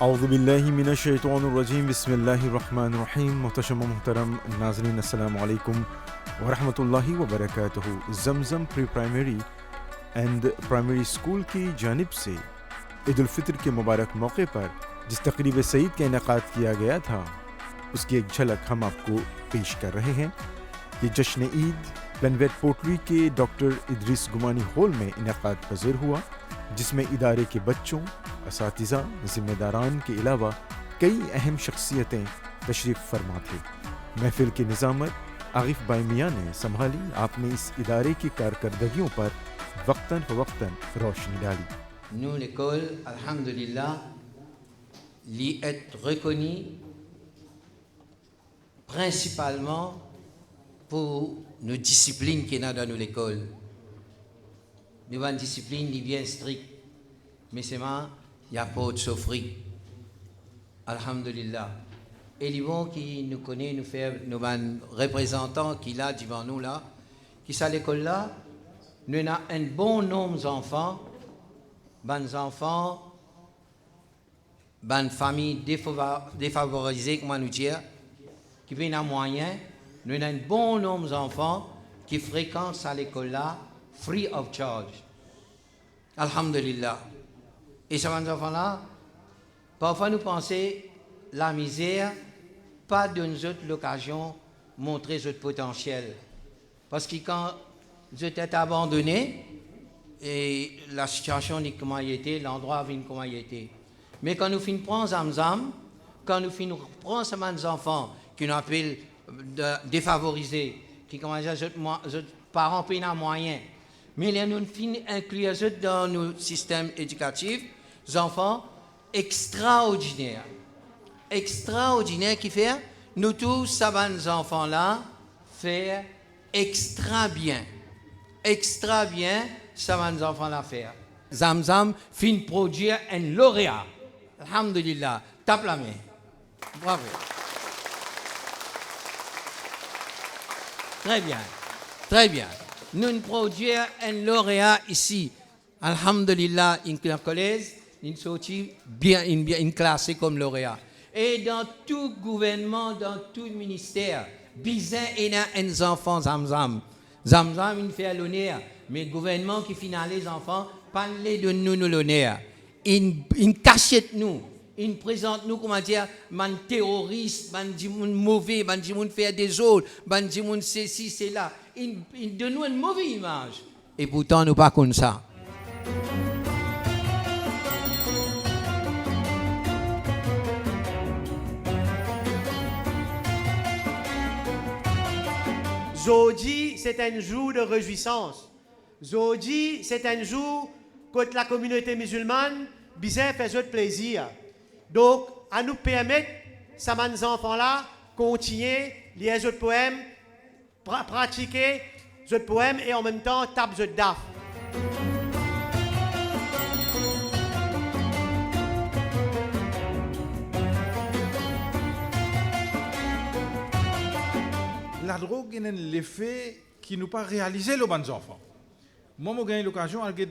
औज़ु बिल्लाहि मिनश्शैतानिर्रजीम बिस्मिल्लाहिर्रहमानिर्रहीम मुहतशम मुहतरम नाज़रीन अस्सलामु अलैकुम व रहमतुल्लाहि व बरकातुहू। Zamzam pre primary and primary school की जानिब से ईद उल फितर के मुबारक मौके पर जिस तकरीब सईद का इनेकाद किया गया था, उसकी एक झलक हम आपको पेश कर रहे हैं। ये जश्न ईद प्लनवेट पोटली के डॉक्टर इदरीस गुमानी हॉल में इनेकाद पज़ीर हुआ, जिसमें इदारे के बच्चों, असातिज़ा, ज़िम्मेदारान के अलावा कई अहम शख्सियतें तशरीफ़ फरमा थे। महफिल की निज़ामत आगिफ बाई मियाँ ने संभाली। आपने इस इदारे की कारकर्दगियों पर वक्तन फ़वक्तन रोशनी डाली। Nous, l'école, alhamdulillah, l'y est reconnue principalement pour nos disciplines qu'il y a dans l'école. Nous avons une discipline qui est bien stricte, mais c'est mal, il n'y a pas de souffrir. Alhamdulillah. Et les gens qui nous connaissent, nous fait nos représentants qui là devant nous là, qui sont à l'école là, nous avons un bon nombre d'enfants, bonnes enfants, bonnes familles défavorisées, comment nous dire, qui viennent à moyen. Nous avons un bon nombre d'enfants qui fréquentent à l'école là, free of charge. Alhamdulillah. Et ces enfants là, parfois nous pensons la misère, pas donne l'occasion de montrer notre potentiel. Parce que quand vous êtes abandonné, et la situation n'est comment il était, l'endroit vient comment il était. Mais quand nous finissons prendre Zamzam, quand nous finissons prendre ces enfants qui nous appellent défavorisés, qui commencent à dire que parents peinent à moyen, mais nous finissons inclure dans nos systèmes éducatifs, des enfants extraordinaires. Extraordinaires qui fait, nous tous, ces enfants-là, faire extra bien. Extra bien. Ça va nous enfants la faire. Zamzam fin produire un lauréat. Alhamdulillah. Tape la main. Bravo. Très bien. Très bien. Nous produisons un lauréat ici. Alhamdulillah, une collège, une sortie bien, une classée comme lauréat. Et dans tout gouvernement, dans tout ministère, bizarre, il y a un enfant Zamzam. Zamzam, il fait l'honneur. Mais le gouvernement qui finalise les enfants, parlez de nous l'honneur. Il cachette nous. Il présente nous, comment dire, man terroriste, man dit moun mauvais, man dit moun faire des autres, man dit moun ceci, c'est là. Il donne nous une mauvaise image. Et pourtant, nous pas comme ça. Aujourd'hui, c'est un jour de réjouissance. Aujourd'hui, c'est un jour que la communauté musulmane bien fait plaisir. Donc, à nous permettre, ces enfants-là, continuer les autres poèmes, pratiquer les autres poèmes et en même temps taper les daf. La drogue est l'effet qui nous pas réalisé les bons enfants. Moi, j'ai eu l'occasion d'aller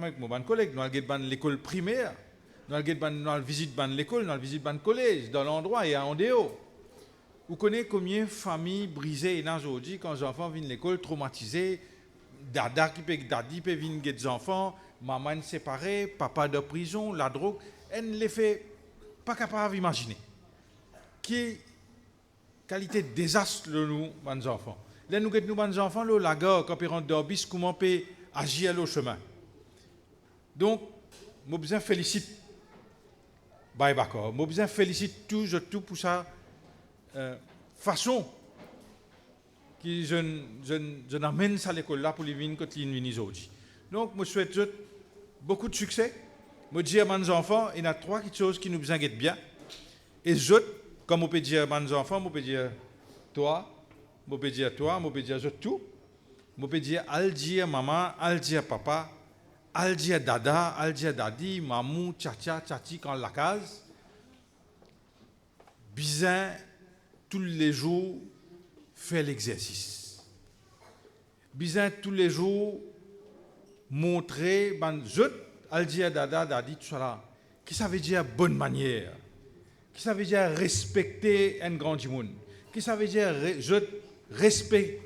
avec mon collègue, dans l'école primaire, dans visite l'école, dans visite le collège, dans l'endroit et en dehors. Vous connaissez combien de familles brisées aujourd'hui quand les enfants viennent à l'école traumatisés, dadi peut venir des enfants, maman séparée, papa de prison, la drogue, elle l'effet pas capable d'imaginer. Qui qualité de désastre nous, les enfants. Là, nous avons des enfants, la gare, quand ils rentrent dans le bus, comment on peut agir au chemin. Donc, je besoin félicite. Bye, d'accord. Je besoin félicite tout pour sa façon que je n'amène ça à l'école là pour les venir quand ils viennent aujourd'hui. Donc, je souhaite beaucoup de succès. Je dis à mes enfants, il y a trois choses qui nous besoin d'être bien. Et comme on peut dire à mes enfants, on peut dire toi, on peut dire toi, on peut dire tout. On peut dire al dire maman, al dire papa, al dire dada, al dire dadi, mamou, tcha tchati quand la case. Bizin tous les jours faire l'exercice. Bizin tous les jours montrer ban al dire dada dadi tout ça là. qui ça veut dire bonne manière, qui ça veut dire respecter un grand monde, qui ça veut dire respect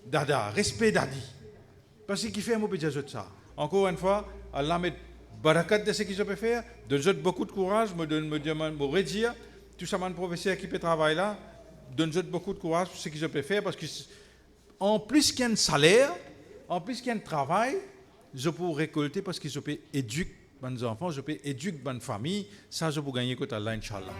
dada, respect dadi. Parce qu'il fait un mot peut dire ça. Encore une fois, Allah met barakat de ce que je peux faire, donne beaucoup de courage, me redire, tout ça, mon professeur qui peut travailler là, donne beaucoup de courage pour ce que je peux faire, parce que en plus qu'il y a un salaire, en plus qu'il y a un travail, je peux récolter parce que je peux éduquer mes enfants, je peux éduquer ma famille, ça je peux gagner côté Allah, Inch'Allah.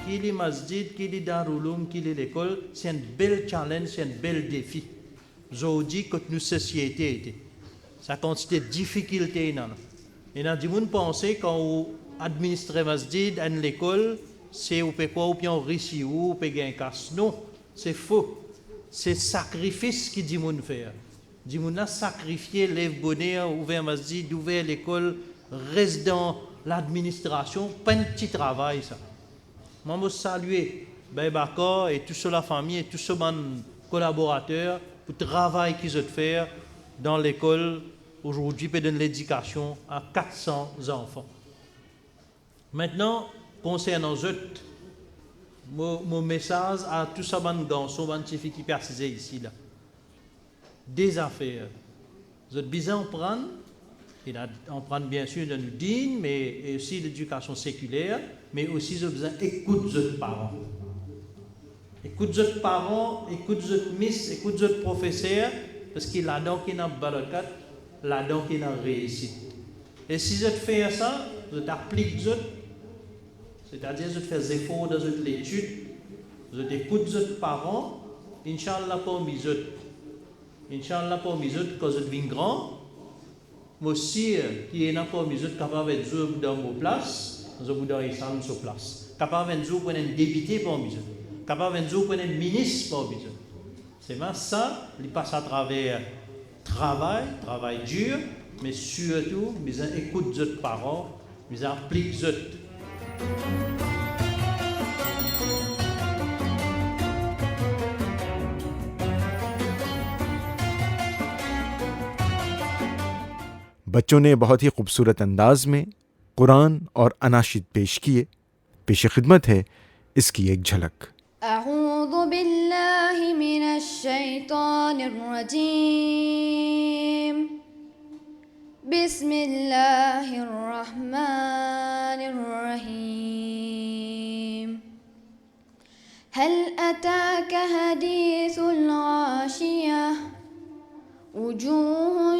Qu'il est masjid, qu'il est darouloum, qu'il est l'école, c'est un bel challenge, c'est un bel défi. Aujourd'hui, quand nous société, ça constitue des difficultés. Et dans le monde pensez quand vous administrez masjid, à l'école, c'est ou peut quoi, ou bien riche ou peut gagner casse. Non, c'est faux. C'est sacrifice qui dit monde faire. Dit monde a sacrifié les bonheur, ouvert masjid, ouvert l'école, reste dans l'administration, pas un petit travail ça. Moi, je salue Bakar et toute la famille et tous ces collaborateurs pour le travail qu'ils ont fait dans l'école aujourd'hui pour donner l'éducation à 400 enfants. Maintenant, concernant mon message à tous ces garçons, ces filles qui persistent ici, là. Des affaires. Vous avez besoin d'en prendre, on prend bien sûr de nous dîner, mais aussi l'éducation séculaire, mais aussi vous avez besoin d'écouter vos parents. Écoute vos parents, écoute vos miss, écoute vos professeurs, parce qu'il y a là-dedans qui est dans barakat, là-dedans qui est dans réussite. Et si vous faites ça, vous appliquez, c'est-à-dire vous faites des efforts dans votre étude, vous écoutez vos parents, Inch'Allah pour mes autres. Inch'Allah pour mes autres, quand vous devenez grand, moi aussi, qui est là pour mes autres, capable de jouer dans vos places, vous devez descendre sur place. Capable de jouer pour un député pour mes autres. Capable de jouer pour un ministre pour mes autres. C'est bien ça, il passe à travers travail dur, mais surtout, nous écoutons les parents, nous appliquons les autres. बच्चों ने बहुत ही खूबसूरत अंदाज में कुरान और अनाशिद पेश किए। पेश खिदमत है इसकी एक झलक। أعوذ بالله من الشيطان الرجيم بسم الله الرحمن الرحيم هل أتاك حديث الغاشية وجوه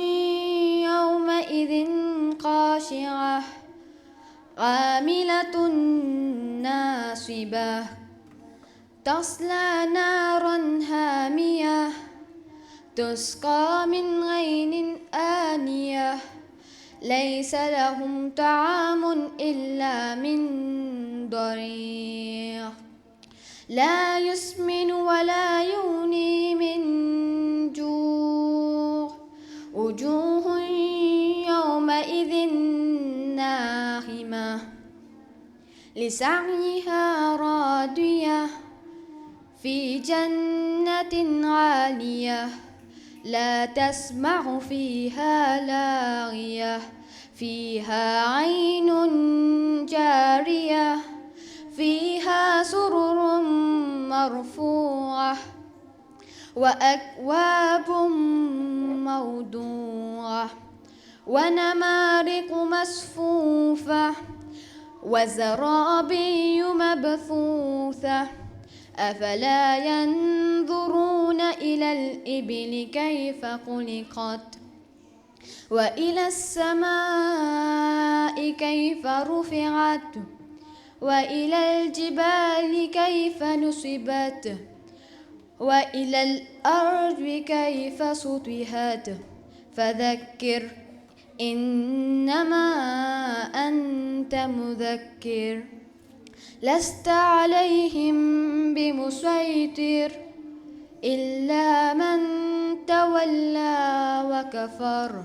يومئذ خاشعة عاملة ناصبة تصلى نارا هامية تسقى من عين آنية ليس لهم طعام إلا من ضريع لا يسمن ولا يغني من جوع وجوه يومئذ ناعمة لسعيها راضية في جنة عالية لا تسمع فيها لاغية فيها عين جارية فيها سرر مرفوعة وأكواب موضوعة ونمارق مصفوفة وزرابي مبثوثة أفلا ينظرون إلى الإبل كيف خلقت وإلى السماء كيف رفعت وإلى الجبال كيف نصبت وإلى الأرض كيف سطحت فذكر إنما أنت مذكر لست عليهم بمسيطر إلا من تولى وكفر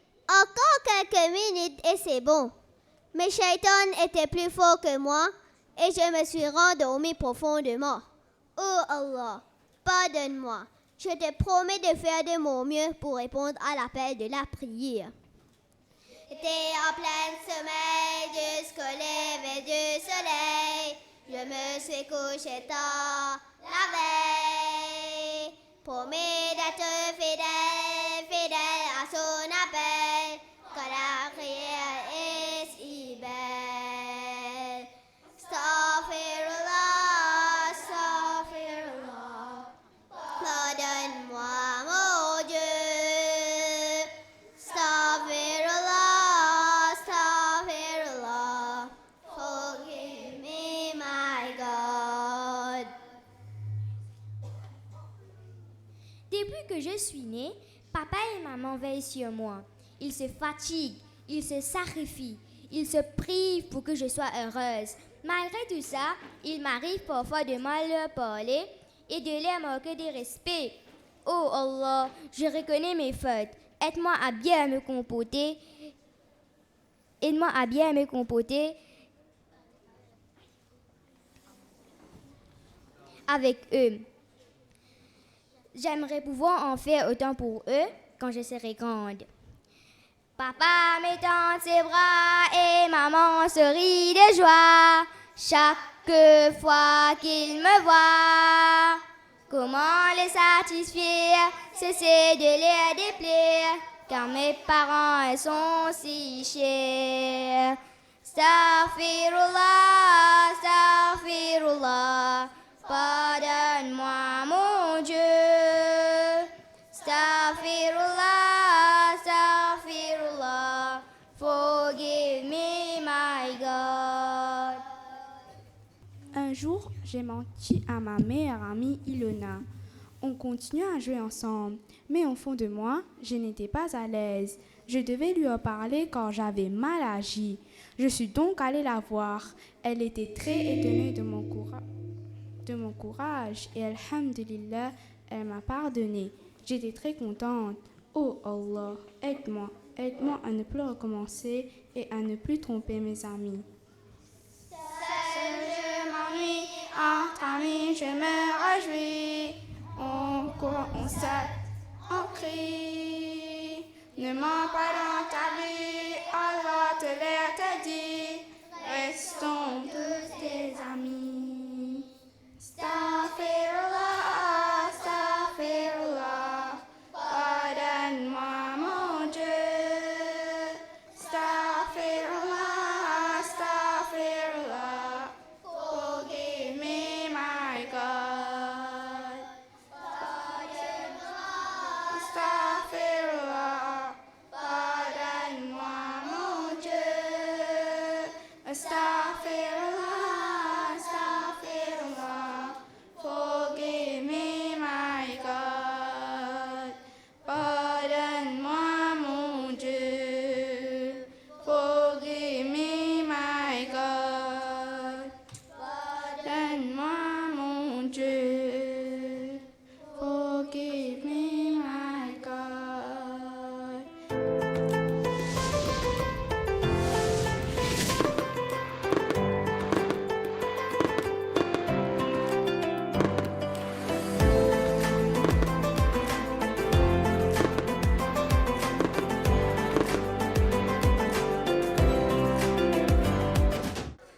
Encore quelques minutes et c'est bon. Mais Shaitan était plus fort que moi et je me suis rendormi profondément. Oh Allah, pardonne-moi. Je te promets de faire de mon mieux pour répondre à l'appel de la prière. J'étais en plein sommeil jusqu'au lever du soleil. Je me suis couché tard la veille. Promis d'être fidèle, fidèle à son appel. Quand la prière est si belle. Astaghfirullah, astaghfirullah. Pardonne-moi, mon Dieu. Astaghfirullah, astaghfirullah. Forgive me, my God. Depuis que je suis née, papa et maman veillent sur moi. Ils se fatiguent, ils se sacrifient, ils se privent pour que je sois heureuse. Malgré tout ça, il m'arrive parfois de mal leur parler et de les manquer de respect. Oh Allah, je reconnais mes fautes. Aide-moi à bien me comporter. Aide-moi à bien me comporter avec eux. J'aimerais pouvoir en faire autant pour eux quand je serai grande. Papa m'étend ses bras et maman se rit de joie chaque fois qu'il me voit. Comment les satisfaire, cesser de les déplaire, car mes parents sont si chers. Astaghfirullah, astaghfirullah, pardonne-moi mon Dieu. Astaghfirullah, astaghfirullah, forgive me my God. Un jour, j'ai menti à ma meilleure amie Ilona. On continuait à jouer ensemble, mais au fond de moi, je n'étais pas à l'aise. Je devais lui en parler quand j'avais mal agi. Je suis donc allée la voir. Elle était très étonnée de mon courage et alhamdulillah, elle m'a pardonné. J'étais très contente. Oh Allah, aide-moi à ne plus recommencer et à ne plus tromper mes amis. Je m'ennuie, entre amis je me réjouis. On court, on saute, on crie. Ne mens pas dans ta vie, Allah te l'interdit. Restons tous tes amis. Astaghfirullah, astaghfirullah, pardonne-moi mon Dieu. Astaghfirullah, astaghfirullah, forgive me my God. Astaghfirullah, pardonne-moi mon Dieu. Astaghfirullah, astaghfirullah, forgive me my God. Pardonne-moi mon Dieu. Forgive me my God. Pardonne-moi mon Dieu. Forgive me my God.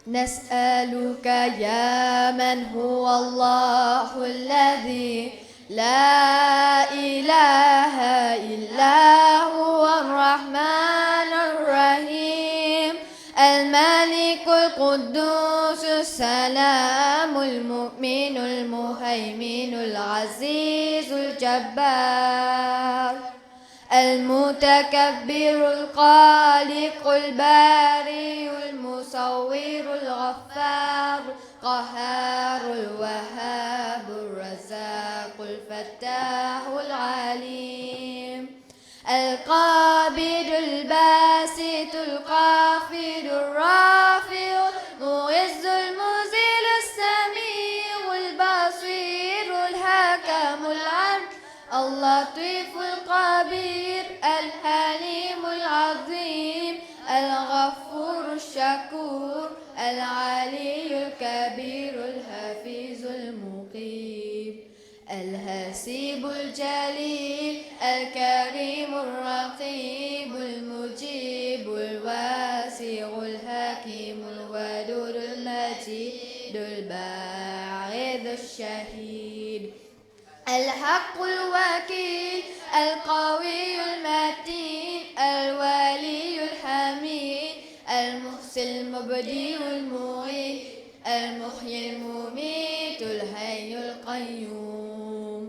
نسألك يا من هو الله الذي لا إله إلا هو الرحمن الرحيم الملك القدوس السلام المؤمن المهيمن العزيز الجبار المتكبر الخالق الباري المصور الغفار القهار الوهاب الرزاق الفتاح العليم القابض الباسط الخافض الرافع المعز المذل السميع البصير الحكم العدل اللطيف الخبير الحليم العظيم العلي الكبير الحفيظ المقيم الحسيب الجليل الكريم الرقيب المجيب الواسع الحكيم الودود المجيد الباعث الشهيد الحق الوكيل القوي المتين الولي الحميد المحسن المبدئ المعيد المحيي المميت الحي القيوم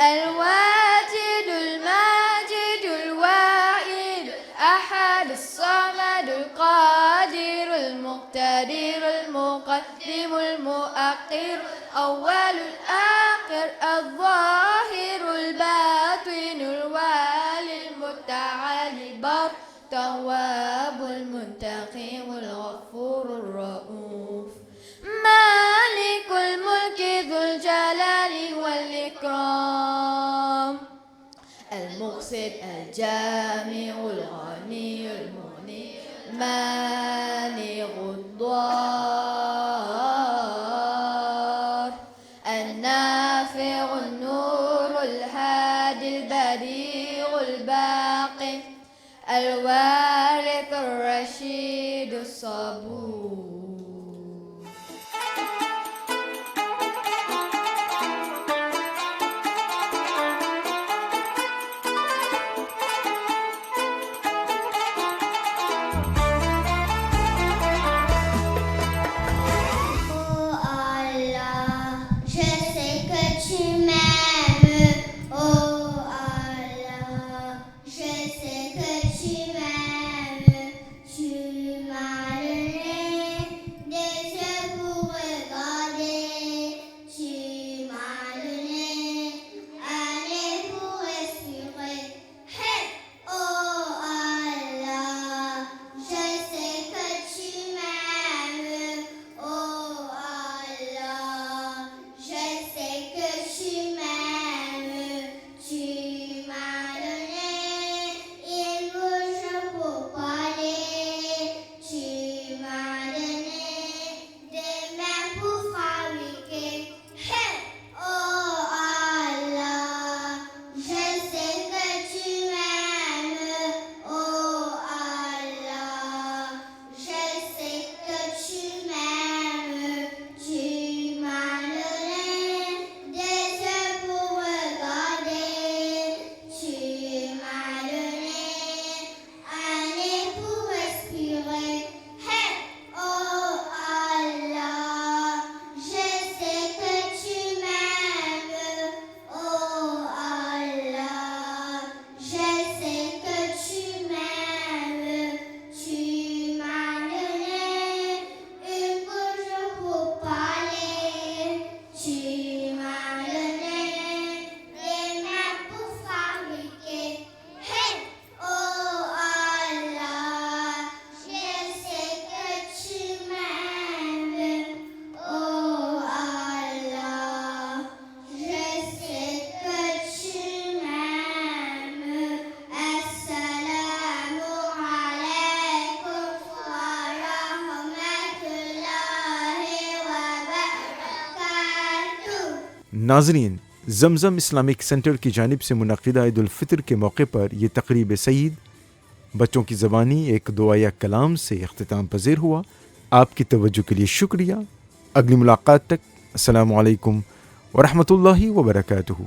الواجد الماجد الواحد الأحد الصمد القادر المقتدر المقدم المؤخر الأول الآخر الظاهر الباطن الوالي المتعالي البر التواب المنتقم الغفور الرؤوف مالك الملك ذو الجلال والإكرام المقسط الجامع الغني المغني المانع الضار النافع النور الهادي البديع الباقي الوارث الرشيد الصبور. नाजरीन, जमजम Islamic centre की जानिब से मुनक़िदा ईद उल फ़ितर के मौके पर यह तक़रीब सईद बच्चों की ज़बानी एक दुआ या कलाम से इख्तिताम पज़ीर हुआ। आपकी तवज्जो के लिए शुक्रिया। अगली मुलाकात तक अस्सलामु अलैकुम व रहमतुल्लाहि व बरकातुहू।